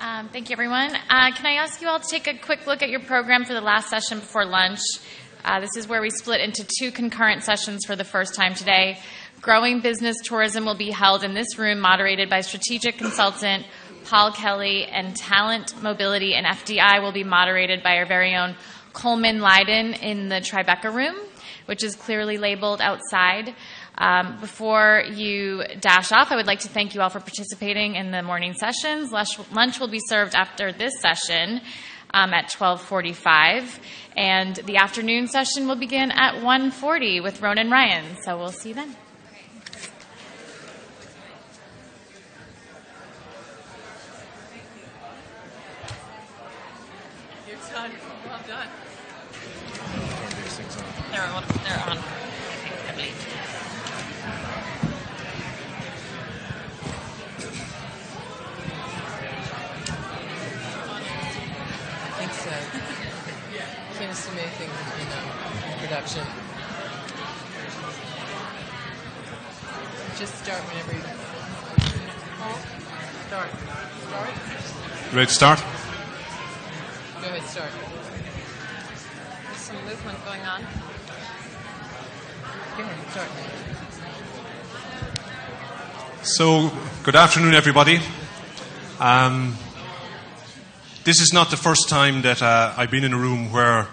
Thank you, everyone. Can I ask you all to take a quick look at your program for the last session before lunch? This is where we split into 2 concurrent sessions for the first time today. Growing Business Tourism will be held in this room, moderated by strategic consultant Paul Kelly, and Talent, Mobility, and FDI will be moderated by our very own Coleman Leiden in the Tribeca room, which is clearly labeled outside. Before you dash off, I would like to thank you all for participating in the morning sessions. Lunch will be served after this session at 12:45, and the afternoon session will begin at 1:40 with Ronan Ryan. So we'll see you then. You're done. Well done. They're on, I believe. Seems to me things in production. Just start whenever you start. Ready to start? Go ahead, start. There's some movement going on. Go ahead, start. So, good afternoon, everybody. This is not the first time that I've been in a room where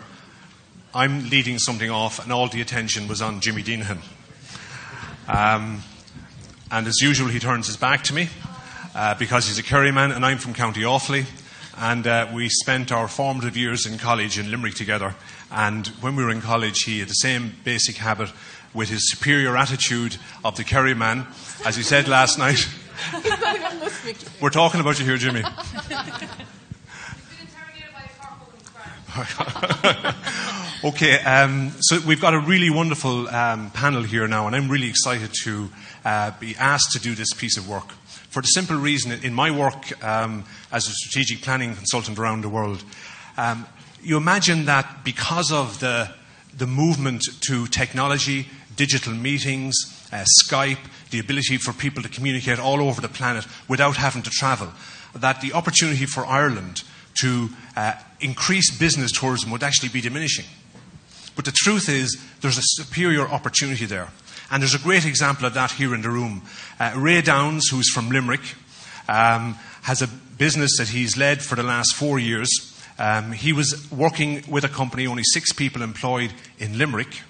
I'm leading something off and all the attention was on Jimmy Deanahan. And as usual, he turns his back to me because he's a Kerry man and I'm from County Offaly. And we spent our formative years in college in Limerick together. And when we were in college, he had the same basic habit with his superior attitude of the Kerry man. As he said last night, we're talking about you here, Jimmy. Okay, so we've got a really wonderful panel here now, and I'm really excited to be asked to do this piece of work. For the simple reason, in my work as a strategic planning consultant around the world, you imagine that because of the movement to technology, digital meetings, Skype, the ability for people to communicate all over the planet without having to travel, that the opportunity for Ireland to increase business tourism would actually be diminishing. But the truth is, there's a superior opportunity there. And there's a great example of that here in the room. Ray Downs, who's from Limerick, has a business that he's led for the last 4 years. He was working with a company, only 6 people employed in Limerick.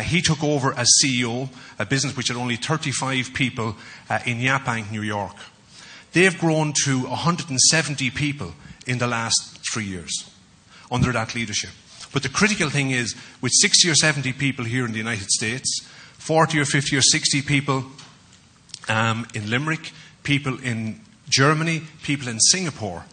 He took over as CEO, a business which had only 35 people in Yaphank, New York. They've grown to 170 people in the last 3 years under that leadership. But the critical thing is, with 60 or 70 people here in the United States, 40 or 50 or 60 people in Limerick, people in Germany, people in Singapore,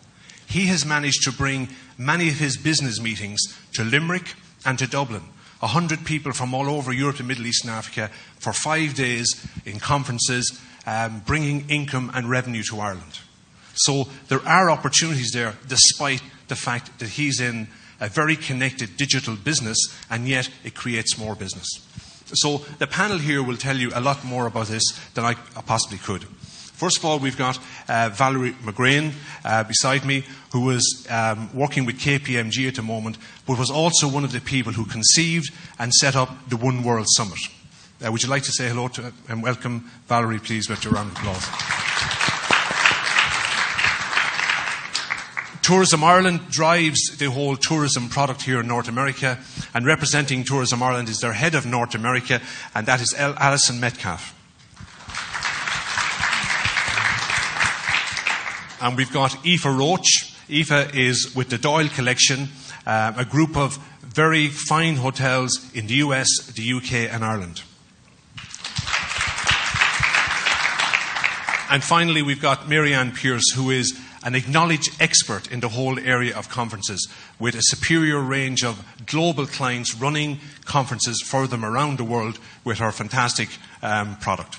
he has managed to bring many of his business meetings to Limerick and to Dublin. 100 people from all over Europe and Middle East and Africa for 5 days in conferences, bringing income and revenue to Ireland. So there are opportunities there, despite the fact that he's in a very connected digital business, and yet it creates more business. So the panel here will tell you a lot more about this than I possibly could. First of all, we've got Valerie McGrane beside me, who is working with KPMG at the moment, but was also one of the people who conceived and set up the One World Summit. Would you like to say hello to and welcome Valerie, please, with a round of applause? Tourism Ireland drives the whole tourism product here in North America, and representing Tourism Ireland is their head of North America, and that is Alison Metcalfe. And we've got Aoife Roche. Aoife is with the Doyle collection, a group of very fine hotels in the US, the UK and Ireland. And finally, we've got Marianne Pearce, who is an acknowledged expert in the whole area of conferences, with a superior range of global clients running conferences for them around the world with her fantastic product.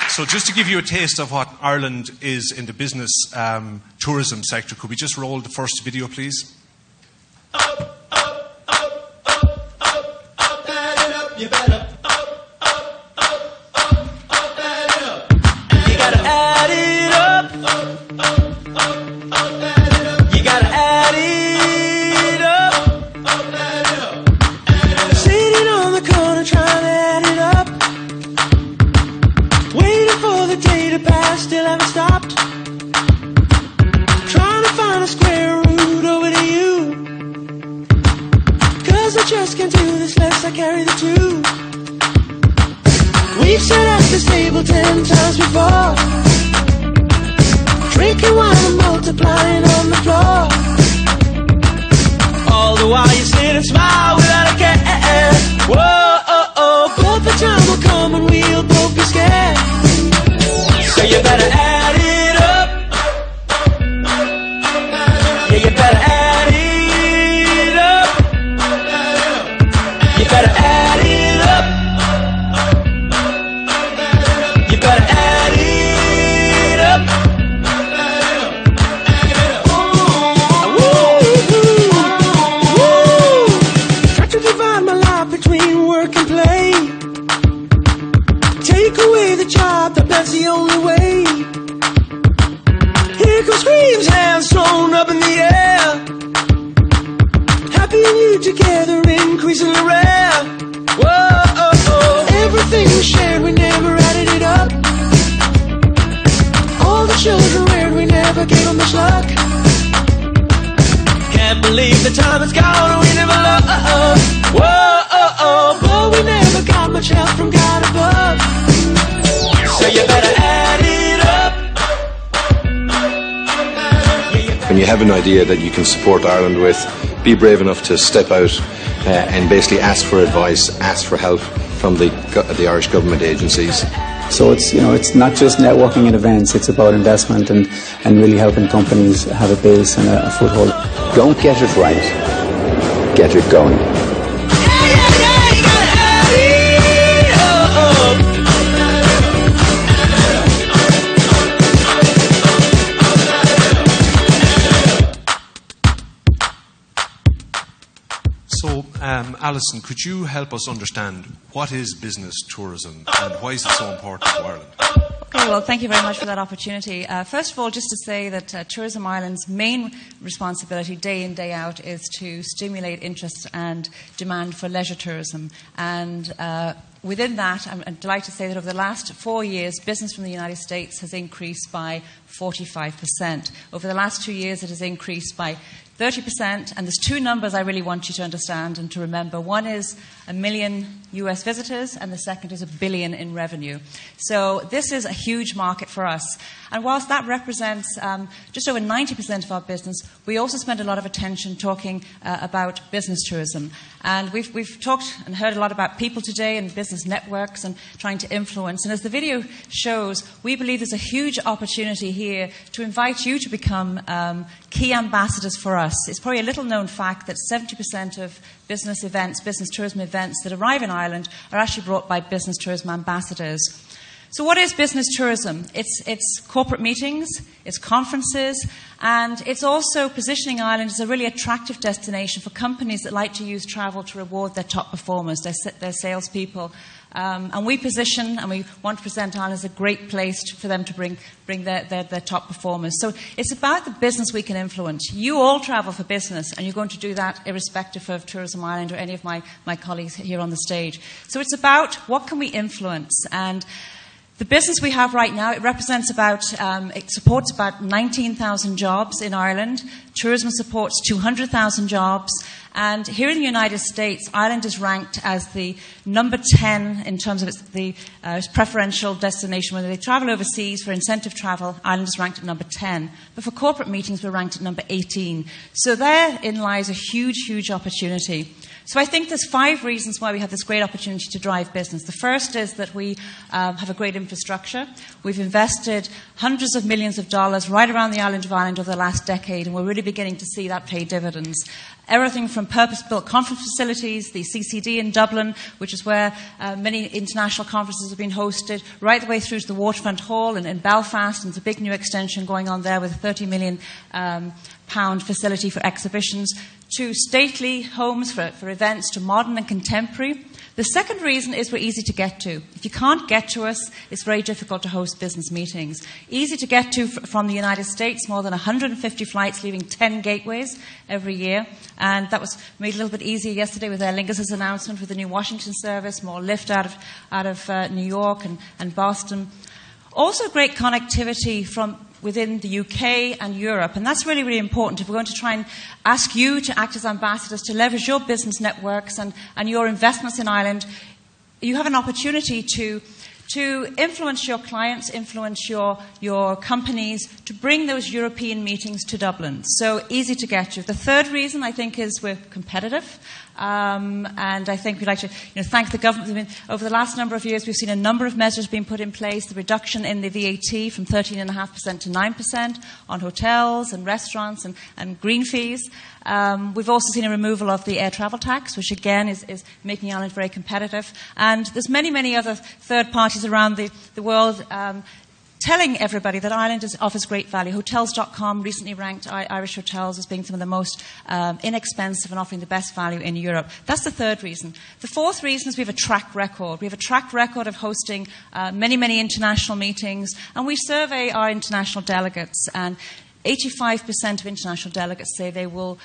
So just to give you a taste of what Ireland is in the business tourism sector, could we just roll the first video, please? Up, up, up, up, up, up, and up, you better. Up, up, up, up, up, and up. You gotta add it. still haven't stopped. Trying to find a square root over to you. 'Cause I just can't do this less I carry the two. We've sat at this table 10 times before, drinking wine and multiplying on the floor. All the while you sit and smile without a care. Whoa, oh, oh, but the time will come when we'll both be scared. So you better add it up. Yeah, you better add it up. You better add it up. You better add it up. Try to divide my life between work and play. Take away the job, that's the only way. Here comes screams, hands thrown up in the air. Happy and you together, increasingly rare. Whoa, oh, oh. Everything we shared, we never added it up. All the children reared, we never gave them much luck. Can't believe the time is gone and we never loved. Whoa, oh, oh, but we never got much help from God above. So you better add it up. When you have an idea that you can support Ireland with, be brave enough to step out and basically ask for advice, ask for help from the Irish government agencies. So it's not just networking and events, it's about investment and really helping companies have a base and a foothold. Don't get it right, get it going. So, Alison, could you help us understand what is business tourism and why is it so important to Ireland? Okay, well, thank you very much for that opportunity. First of all, just to say that Tourism Ireland's main responsibility day in, day out is to stimulate interest and demand for leisure tourism. And within that, I'm delighted to say that over the last 4 years, business from the United States has increased by 45%. Over the last 2 years, it has increased by 30%, and there's two numbers I really want you to understand and to remember. One is 1 million US visitors, and the second is 1 billion in revenue. So this is a huge market for us. And whilst that represents just over 90% of our business, we also spend a lot of attention talking about business tourism. And we've talked and heard a lot about people today and business networks and trying to influence. And as the video shows, we believe there's a huge opportunity here to invite you to become key ambassadors for us. It's probably a little known fact that 70% of business events, business tourism events that arrive in Ireland are actually brought by business tourism ambassadors. So what is business tourism? It's corporate meetings, it's conferences, and it's also positioning Ireland as a really attractive destination for companies that like to use travel to reward their top performers, their salespeople. And we position and we want to present Ireland as a great place for them to bring their top performers. So it's about the business we can influence. You all travel for business, and you're going to do that irrespective of Tourism Ireland or any of my colleagues here on the stage. So it's about what can we influence. And the business we have right now, it represents it supports about 19,000 jobs in Ireland. Tourism supports 200,000 jobs. And here in the United States, Ireland is ranked as the number 10 in terms of its preferential destination. When they travel overseas for incentive travel, Ireland is ranked at number 10. But for corporate meetings, we're ranked at number 18. So therein lies a huge, huge opportunity. So I think there's 5 reasons why we have this great opportunity to drive business. The first is that we have a great infrastructure. We've invested hundreds of millions of dollars right around the island of Ireland over the last decade, and we're really beginning to see that pay dividends. Everything from purpose-built conference facilities, the CCD in Dublin, which is where many international conferences have been hosted, right the way through to the Waterfront Hall in Belfast, and there's a big new extension going on there with a £30 million pound facility for exhibitions, to stately homes for events, to modern and contemporary. The second reason is we're easy to get to. If you can't get to us, it's very difficult to host business meetings. Easy to get to from the United States, more than 150 flights leaving 10 gateways every year. And that was made a little bit easier yesterday with Aer Lingus' announcement with the new Washington service, more lift out of New York and Boston. Also great connectivity from within the UK and Europe, and that's really, really important if we're going to try and ask you to act as ambassadors, to leverage your business networks and your investments in Ireland. You have an opportunity to influence your clients, influence your companies, to bring those European meetings to Dublin. So easy to get to. The third reason, I think, is we're competitive. And I think we'd like to thank the government. I mean, over the last number of years, we've seen a number of measures being put in place. The reduction in the VAT from 13.5% to 9% on hotels and restaurants and green fees. We've also seen a removal of the air travel tax, which again is making Ireland very competitive. And there's many, many other third parties around the world telling everybody that Ireland offers great value. Hotels.com recently ranked Irish hotels as being some of the most inexpensive and offering the best value in Europe. That's the third reason. The fourth reason is we have a track record. We have a track record of hosting many, many international meetings, and we survey our international delegates, and 85% of international delegates say they will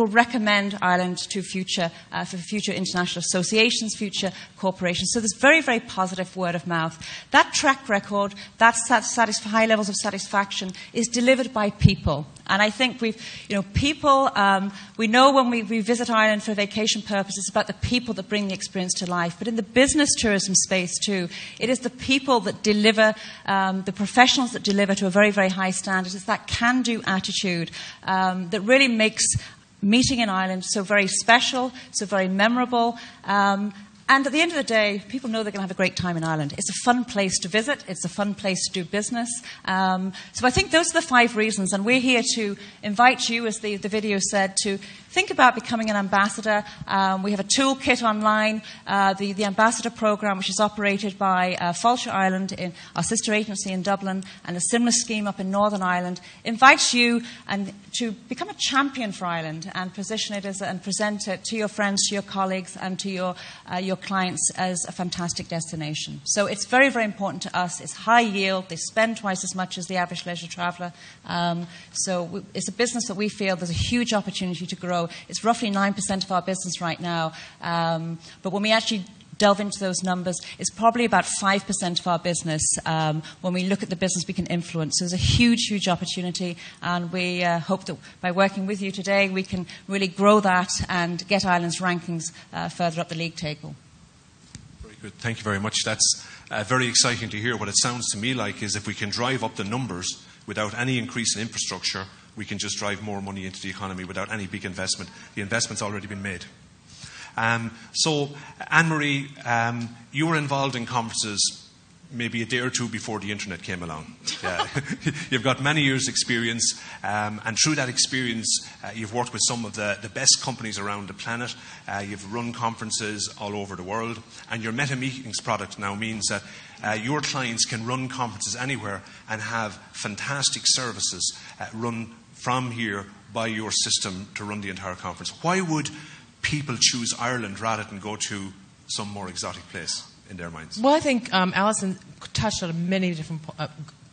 recommend Ireland to for future international associations, future corporations. So there's very, very positive word of mouth. That track record, that high levels of satisfaction is delivered by people. And I think people, we know when we visit Ireland for vacation purposes, it's about the people that bring the experience to life. But in the business tourism space too, it is the people that deliver, the professionals that deliver to a very, very high standard. It's that can-do attitude that really makes meeting in Ireland so very special, so very memorable. And at the end of the day, people know they're going to have a great time in Ireland. It's a fun place to visit. It's a fun place to do business. So I think those are the 5 reasons. And we're here to invite you, as the video said, to think about becoming an ambassador. We have a toolkit online, the ambassador program, which is operated by Fáilte Ireland, in our sister agency in Dublin, and a similar scheme up in Northern Ireland, invites you to become a champion for Ireland and position it and present it to your friends, to your colleagues, and to your clients as a fantastic destination. So it's very, very important to us. It's high yield. They spend twice as much as the average leisure traveller. So it's a business that we feel there's a huge opportunity to grow. It's roughly 9% of our business right now. But when we actually delve into those numbers, it's probably about 5% of our business when we look at the business we can influence. So there's a huge, huge opportunity, and we hope that by working with you today, we can really grow that and get Ireland's rankings further up the league table. Very good. Thank you very much. That's very exciting to hear. What it sounds to me like is if we can drive up the numbers without any increase in infrastructure, we can just drive more money into the economy without any big investment. The investment's already been made. So, Anne-Marie, you were involved in conferences maybe a day or two before the internet came along. You've got many years' experience, and through that experience, you've worked with some of the best companies around the planet. You've run conferences all over the world, and your MetaMeetings product now means that your clients can run conferences anywhere and have fantastic services run from here by your system to run the entire conference. Why would people choose Ireland rather than go to some more exotic place in their minds? Well, I think Alison touched on many different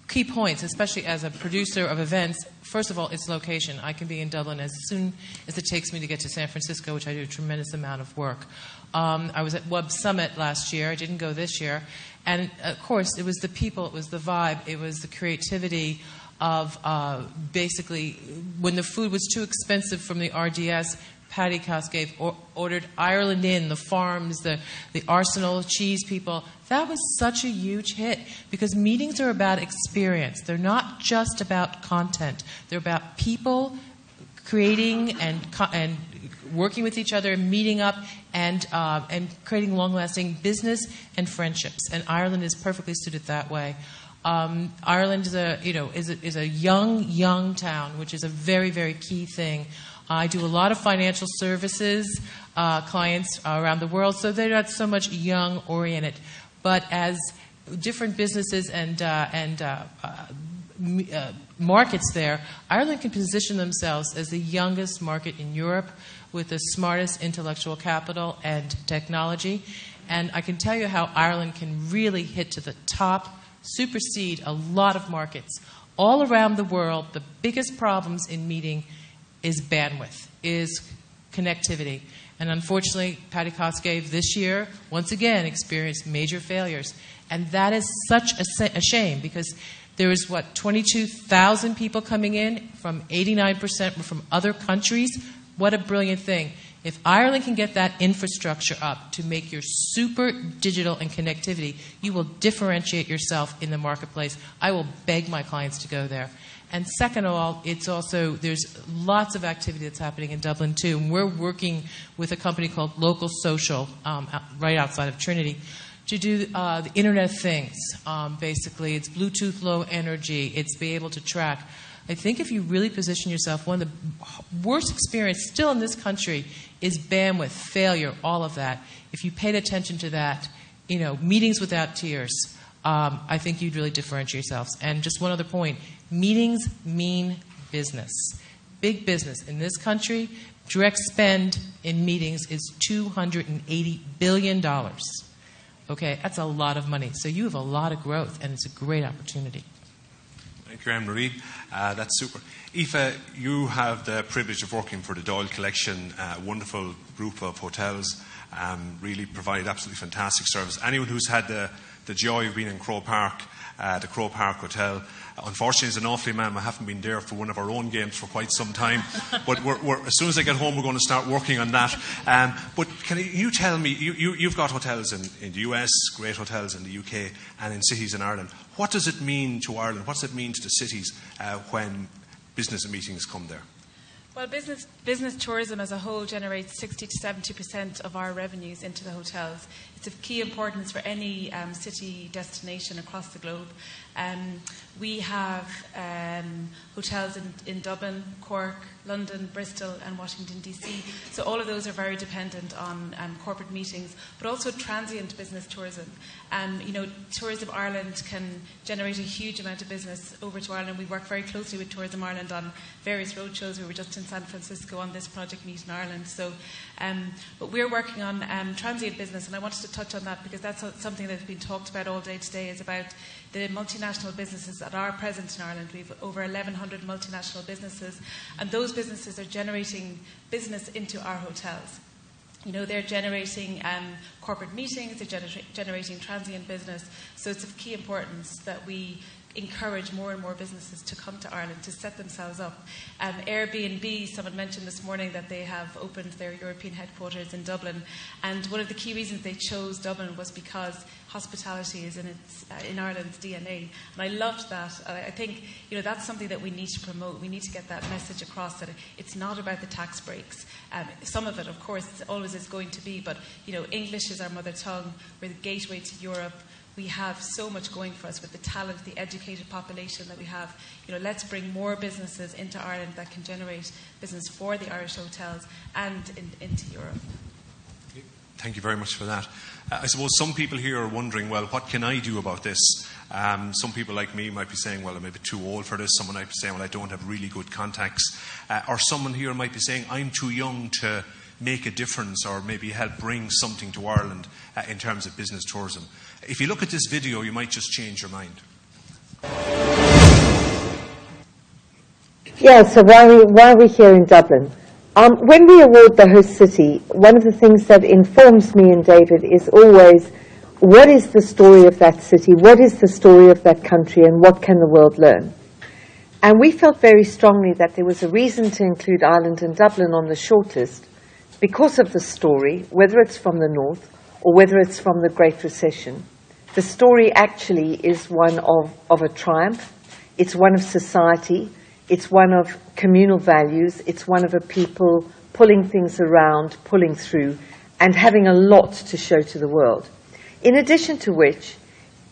key points, especially as a producer of events. First of all, it's location. I can be in Dublin as soon as it takes me to get to San Francisco, which I do a tremendous amount of work. I was at Web Summit last year. I didn't go this year. And, of course, it was the people, it was the vibe, it was the creativity of basically when the food was too expensive from the RDS, Paddy Cosgrave ordered Ireland in, the farms, the Arsenal cheese people. That was such a huge hit because meetings are about experience. They're not just about content. They're about people creating and working with each other, meeting up, and creating long-lasting business and friendships. And Ireland is perfectly suited that way. Ireland is a young town, which is a very, very key thing. I do a lot of financial services clients around the world, so they're not so much young-oriented. But as different businesses and markets there, Ireland can position themselves as the youngest market in Europe with the smartest intellectual capital and technology. And I can tell you how Ireland can really hit to the top, supersede a lot of markets. All around the world, the biggest problems in meeting is bandwidth, is connectivity. And unfortunately, Paddy Cosgrave this year, once again, experienced major failures. And that is such a shame, because there is, 22,000 people coming in, from 89% were from other countries. What a brilliant thing. If Ireland can get that infrastructure up to make your super digital and connectivity, you will differentiate yourself in the marketplace. I will beg my clients to go there. And second of all, it's also, there's lots of activity that's happening in Dublin too. And we're working with a company called Local Social, right outside of Trinity, to do the Internet of Things. Basically, it's Bluetooth Low Energy. It's be able to track. I think if you really position yourself, one of the worst experience still in this country is bandwidth, failure, all of that. If you paid attention to that, meetings without tears, I think you'd really differentiate yourselves. And just one other point, meetings mean business. Big business. In this country, direct spend in meetings is $280 billion. Okay, that's a lot of money. So you have a lot of growth, and it's a great opportunity. Thank you, Anne-Marie. That's super. Aoife, you have the privilege of working for the Doyle Collection, a wonderful group of hotels, really provide absolutely fantastic service. Anyone who's had the joy of being in Crow Park, the Crow Park Hotel, unfortunately, as an Offaly man, I haven't been there for one of our own games for quite some time. But as soon as I get home, we're going to start working on that. But can you tell me, you've got hotels in the US, great hotels in the UK, and in cities in Ireland. What does it mean to Ireland? What does it mean to the cities when business meetings come there? Well, business tourism as a whole generates 60 to 70% of our revenues into the hotels. It's of key importance for any city destination across the globe. We have hotels in Dublin, Cork, London, Bristol and Washington DC. So all of those are very dependent on corporate meetings, but also transient business tourism. Tourism Ireland can generate a huge amount of business over to Ireland. We work very closely with Tourism Ireland on various roadshows. We were just in San Francisco on this project Meet in Ireland. So, but we're working on transient business, and I wanted to touch on that because that's something that's been talked about all day today, is about the multinational businesses that are present in Ireland. We have over 1,100 multinational businesses, and those businesses are generating business into our hotels. They're generating corporate meetings, they're generating transient business, so it's of key importance that we encourage more and more businesses to come to Ireland to set themselves up. Airbnb, someone mentioned this morning that they have opened their European headquarters in Dublin, and one of the key reasons they chose Dublin was because hospitality is in Ireland's DNA, and I loved that. I think that's something that we need to promote. We need to get that message across, that it's not about the tax breaks. Some of it, of course, always is going to be, but English is our mother tongue. We're the gateway to Europe. We have so much going for us with the talent, the educated population that we have. Let's bring more businesses into Ireland that can generate business for the Irish hotels and into Europe. Thank you very much for that. I suppose some people here are wondering, well, what can I do about this? Some people like me might be saying, well, I'm a bit too old for this. Someone might be saying, well, I don't have really good contacts. Or someone here might be saying, I'm too young to make a difference or maybe help bring something to Ireland in terms of business tourism. If you look at this video, you might just change your mind. Yeah, so why are we here in Dublin? When we award the host city, one of the things that informs me and David is always, what is the story of that city? What is the story of that country? And what can the world learn? And we felt very strongly that there was a reason to include Ireland and Dublin on the shortlist because of the story, whether it's from the north or whether it's from the Great Recession. The story actually is one of a triumph. It's one of society. It's one of communal values. It's one of a people pulling things around, pulling through, and having a lot to show to the world. In addition to which,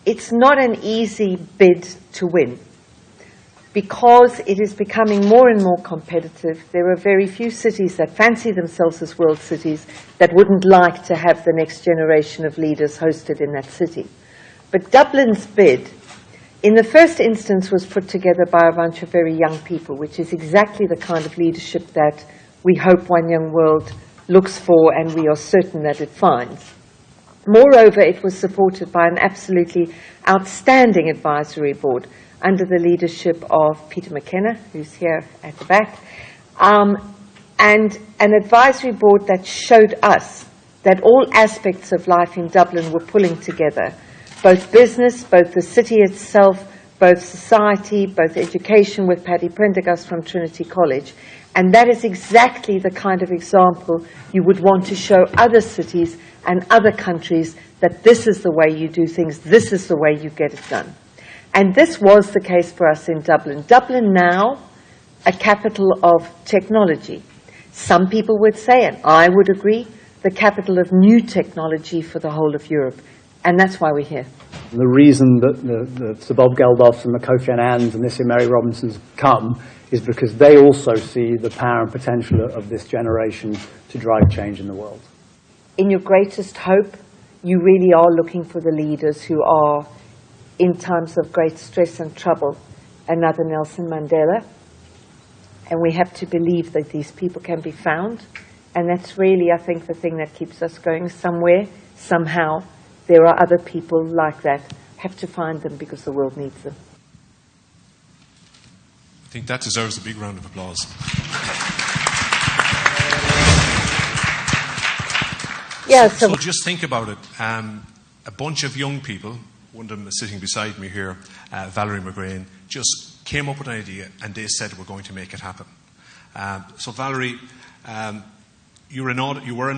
it's not an easy bid to win. Because it is becoming more and more competitive, there are very few cities that fancy themselves as world cities that wouldn't like to have the next generation of leaders hosted in that city. But Dublin's bid, in the first instance, was put together by a bunch of very young people, which is exactly the kind of leadership that we hope One Young World looks for and we are certain that it finds. Moreover, it was supported by an absolutely outstanding advisory board under the leadership of Peter McKenna, who's here at the back. and an advisory board that showed us that all aspects of life in Dublin were pulling together, both business, both the city itself, both society, both education, with Paddy Prendergast from Trinity College. And that is exactly the kind of example you would want to show other cities and other countries, that this is the way you do things, this is the way you get it done. And this was the case for us in Dublin. Dublin now, a capital of technology. Some people would say, and I would agree, the capital of new technology for the whole of Europe. And that's why we're here. The reason that the Sir Bob Geldofs and the Kofi Annans and this year Mary Robinsons come is because they also see the power and potential of this generation to drive change in the world. In your greatest hope, you really are looking for the leaders who are, in times of great stress and trouble, another Nelson Mandela. And we have to believe that these people can be found. And that's really, I think, the thing that keeps us going. Somewhere, somehow, there are other people like that. Have to find them because the world needs them. I think that deserves a big round of applause. Yeah, so just think about it. A bunch of young people, one of them is sitting beside me here, Valerie McGrane, just came up with an idea and they said we're going to make it happen. So Valerie, you were an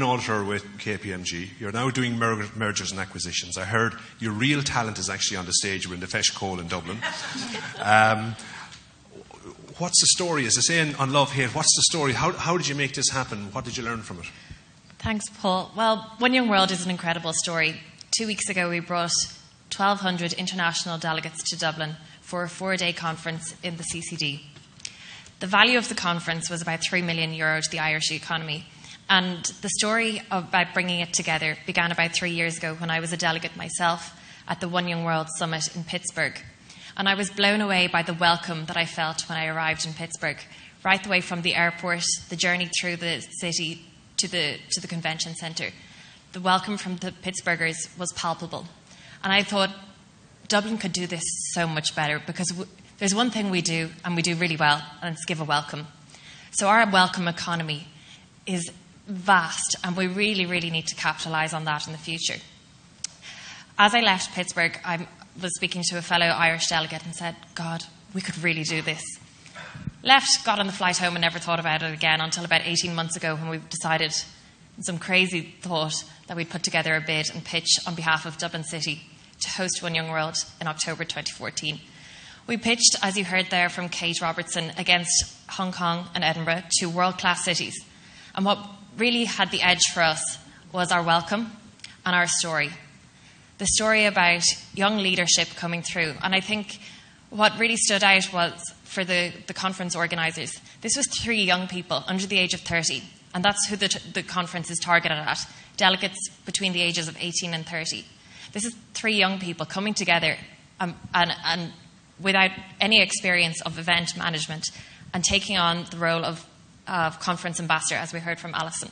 auditor with KPMG. You're now doing mergers and acquisitions. I heard your real talent is actually on the stage. We're in the Feis Cole in Dublin. What's the story? As I say on Love Hate, what's the story? How did you make this happen? What did you learn from it? Thanks, Paul. Well, One Young World is an incredible story. 2 weeks ago, we brought 1,200 international delegates to Dublin for a 4-day conference in the CCD. The value of the conference was about €3 million to the Irish economy. And the story about bringing it together began about 3 years ago when I was a delegate myself at the One Young World Summit in Pittsburgh. And I was blown away by the welcome that I felt when I arrived in Pittsburgh, right the way from the airport, the journey through the city to the convention centre. The welcome from the Pittsburghers was palpable. And I thought, Dublin could do this so much better, because there's one thing we do, and we do really well, and it's give a welcome. So our welcome economy is vast, and we really, really need to capitalise on that in the future. As I left Pittsburgh, I was speaking to a fellow Irish delegate and said, God, we could really do this. Left, got on the flight home and never thought about it again until about 18 months ago when we decided, in some crazy thought, that we'd put together a bid and pitch on behalf of Dublin City to host One Young World in October 2014. We pitched, as you heard there from Kate Robertson, against Hong Kong and Edinburgh, two world-class cities. And what really had the edge for us was our welcome and our story. The story about young leadership coming through. And I think what really stood out was, for the conference organisers, this was 3 young people under the age of 30. And that's who the conference is targeted at, delegates between the ages of 18 and 30. This is 3 young people coming together and without any experience of event management and taking on the role of conference ambassador, as we heard from Alison.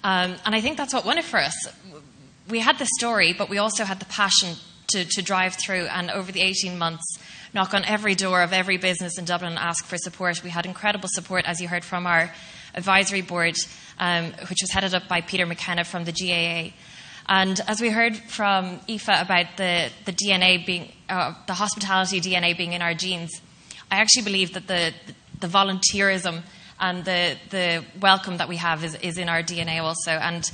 And I think that's what won it for us. We had the story, but we also had the passion to drive through, and over the 18 months, knock on every door of every business in Dublin and ask for support. We had incredible support, as you heard from our advisory board, which was headed up by Peter McKenna from the GAA. And as we heard from Aoife about the DNA being, the hospitality DNA being in our genes, I actually believe that the volunteerism and the welcome that we have is in our DNA also. And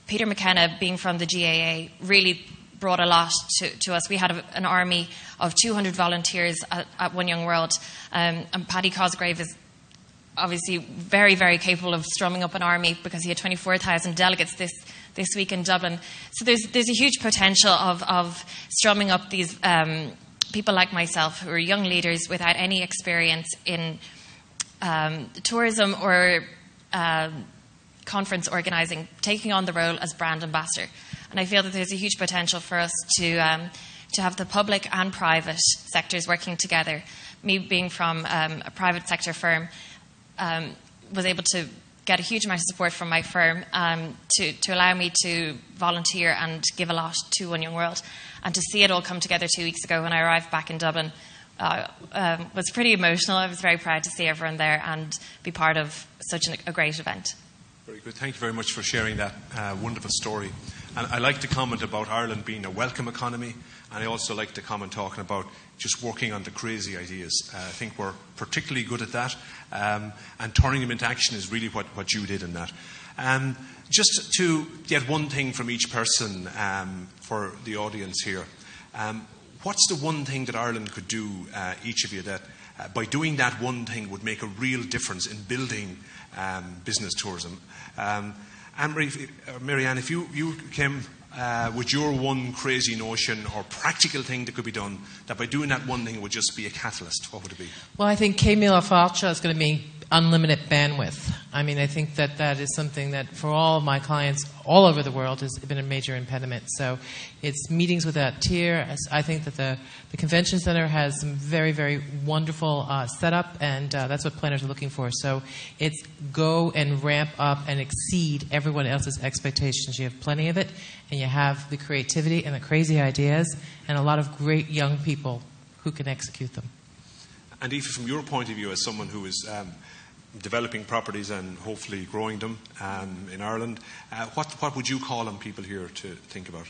Peter McKenna, being from the GAA, really brought a lot to us. We had an army of 200 volunteers at One Young World, and Paddy Cosgrave is obviously very, very capable of strumming up an army because he had 24,000 delegates this week in Dublin. So there's a huge potential of strumming up these people like myself who are young leaders without any experience in tourism or conference organising, taking on the role as brand ambassador. And I feel that there's a huge potential for us to have the public and private sectors working together. Me being from a private sector firm, was able to get a huge amount of support from my firm to allow me to volunteer and give a lot to One Young World. And to see it all come together 2 weeks ago when I arrived back in Dublin was pretty emotional. I was very proud to see everyone there and be part of such a great event. Very good. Thank you very much for sharing that wonderful story. And I like to comment about Ireland being a welcome economy, and I also like to comment talking about just working on the crazy ideas. I think we're particularly good at that, and turning them into action is really what you did in that. Just to get one thing from each person for the audience here, what's the one thing that Ireland could do, each of you, that by doing that one thing would make a real difference in building business tourism? Marianne, if you came with your one crazy notion or practical thing that could be done, that by doing that one thing it would just be a catalyst, what would it be? Well, I think K-Mila Falcha is going to mean unlimited bandwidth. I mean, I think that is something that for all of my clients all over the world has been a major impediment. So it's meetings without tier. I think that the convention center has some very, very wonderful setup, and that's what planners are looking for. So it's go and ramp up and exceed everyone else's expectations. You have plenty of it, and you have the creativity and the crazy ideas and a lot of great young people who can execute them. And Aoife, from your point of view as someone who is developing properties and hopefully growing them in Ireland, what would you call on people here to think about?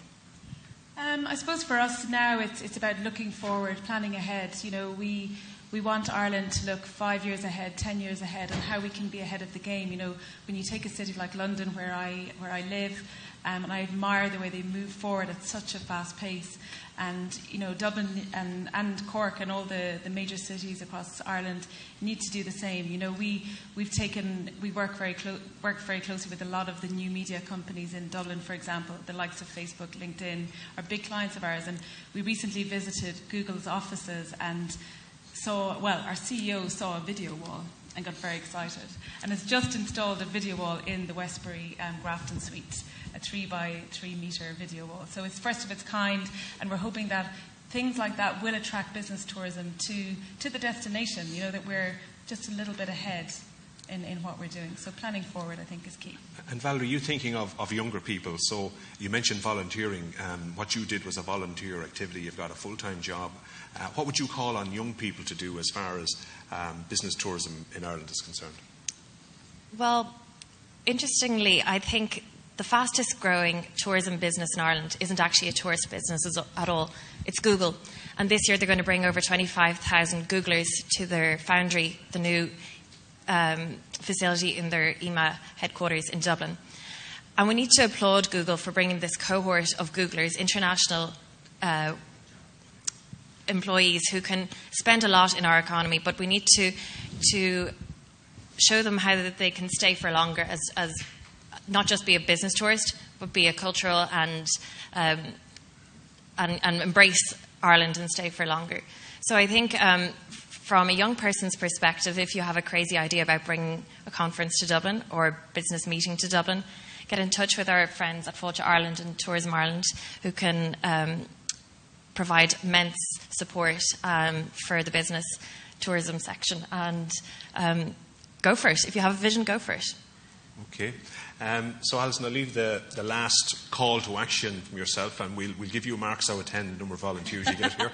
I suppose for us now it's about looking forward, planning ahead. You know, we want Ireland to look 5 years ahead, 10 years ahead, and how we can be ahead of the game. You know, when you take a city like London, where I live, and I admire the way they move forward at such a fast pace. And, you know, Dublin and Cork and all the major cities across Ireland need to do the same. You know, we work very closely with a lot of the new media companies in Dublin, for example, the likes of Facebook, LinkedIn, are big clients of ours. And we recently visited Google's offices and our CEO saw a video wall and got very excited, and has just installed a video wall in the Westbury Grafton Suite, a 3x3 metre video wall. So it's first of its kind, and we're hoping that things like that will attract business tourism to the destination, you know, that we're just a little bit ahead in what we're doing. So planning forward, I think, is key. And Valerie, you thinking of younger people, so you mentioned volunteering. What you did was a volunteer activity. You've got a full-time job. What would you call on young people to do as far as business tourism in Ireland is concerned? Well, interestingly, I think the fastest growing tourism business in Ireland isn't actually a tourist business at all. It's Google. And this year they're going to bring over 25,000 Googlers to their foundry, the new facility in their EMA headquarters in Dublin. And we need to applaud Google for bringing this cohort of Googlers, international employees who can spend a lot in our economy, but we need to show them how that they can stay for longer as not just be a business tourist, but be a cultural and embrace Ireland and stay for longer. So I think from a young person's perspective, if you have a crazy idea about bringing a conference to Dublin or a business meeting to Dublin, get in touch with our friends at Fáilte Ireland and Tourism Ireland, who can provide immense support for the business tourism section. And go for it. If you have a vision, go for it. Okay. So, Alison, I'll leave the last call to action from yourself, and we'll give you marks out of 10, the number of volunteers you get here.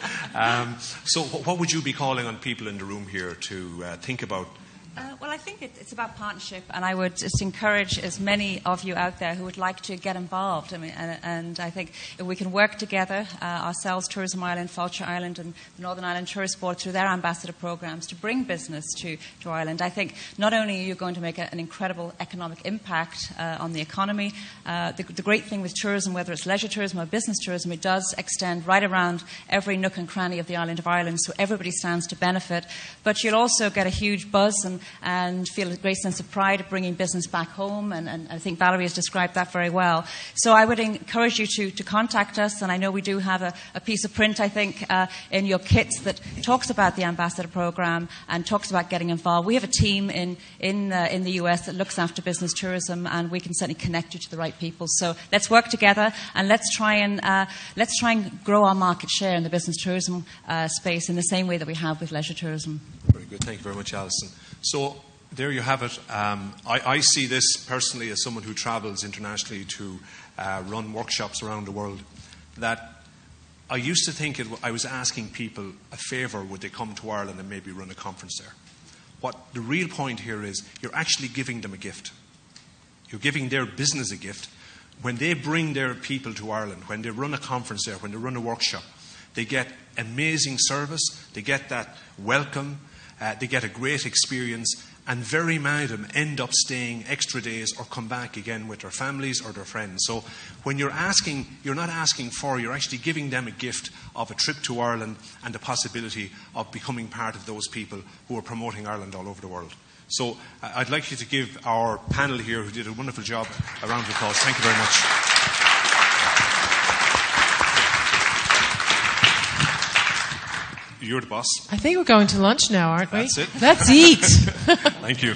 So what would you be calling on people in the room here to think about? Well, I think it's about partnership, and I would just encourage as many of you out there who would like to get involved. I mean, and I think if we can work together, ourselves, Tourism Ireland, Fáilte Ireland, and the Northern Ireland Tourist Board through their ambassador programs to bring business to Ireland, I think not only are you going to make an incredible economic impact on the economy, the great thing with tourism, whether it's leisure tourism or business tourism, it does extend right around every nook and cranny of the island of Ireland, so everybody stands to benefit. But you'll also get a huge buzz and feel a great sense of pride of bringing business back home, and I think Valerie has described that very well. So I would encourage you to contact us, and I know we do have a piece of print, I think, in your kits that talks about the Ambassador Programme and talks about getting involved. We have a team in the US that looks after business tourism, and we can certainly connect you to the right people. So let's work together, and let's try and grow our market share in the business tourism space in the same way that we have with leisure tourism. Very good. Thank you very much, Alison. So there you have it. I see this personally as someone who travels internationally to run workshops around the world, that I used to think I was asking people a favour, would they come to Ireland and maybe run a conference there. What the real point here is, you're actually giving them a gift. You're giving their business a gift. When they bring their people to Ireland, when they run a conference there, when they run a workshop, they get amazing service, they get that welcome, they get a great experience, and very many of them end up staying extra days or come back again with their families or their friends. So when you're asking, you're not asking for, you're actually giving them a gift of a trip to Ireland and the possibility of becoming part of those people who are promoting Ireland all over the world. So I'd like you to give our panel here, who did a wonderful job, a round of applause. Thank you very much. You're the boss. I think we're going to lunch now, aren't we? That's it. Let's eat. Thank you.